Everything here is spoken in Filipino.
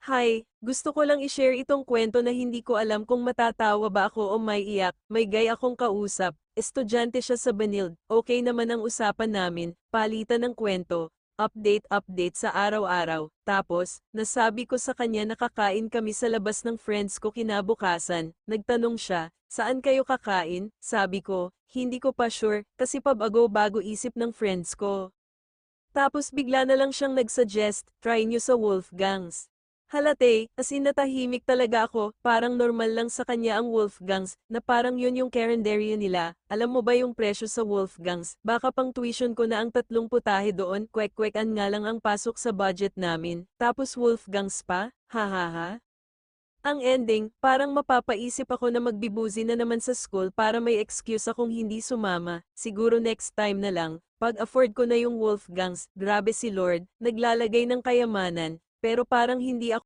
Hi, gusto ko lang i-share itong kwento na hindi ko alam kung matatawa ba ako o may iyak. May guy akong kausap, estudyante siya sa Banild. Okay naman ang usapan namin, palitan ng kwento, update sa araw-araw. Tapos, nasabi ko sa kanya na kakain kami sa labas ng friends ko kinabukasan. Nagtanong siya, saan kayo kakain? Sabi ko, hindi ko pa sure, kasi pabago-bago isip ng friends ko. Tapos bigla na lang siyang nag-suggest, try nyo sa Wolfgangs. Halate, as in natahimik talaga ako, parang normal lang sa kanya ang Wolfgangs, na parang yun yung karinderya nila. Alam mo ba yung presyo sa Wolfgangs? Baka pang tuition ko na ang 3 putahe doon, kwek-kwekan nga lang ang pasok sa budget namin. Tapos Wolfgangs pa? Hahaha. Ang ending, parang mapapaisip ako na magbibuzi na naman sa school para may excuse akong hindi sumama. Siguro next time na lang, pag afford ko na yung Wolfgangs, grabe si Lord, naglalagay ng kayamanan, pero parang hindi ako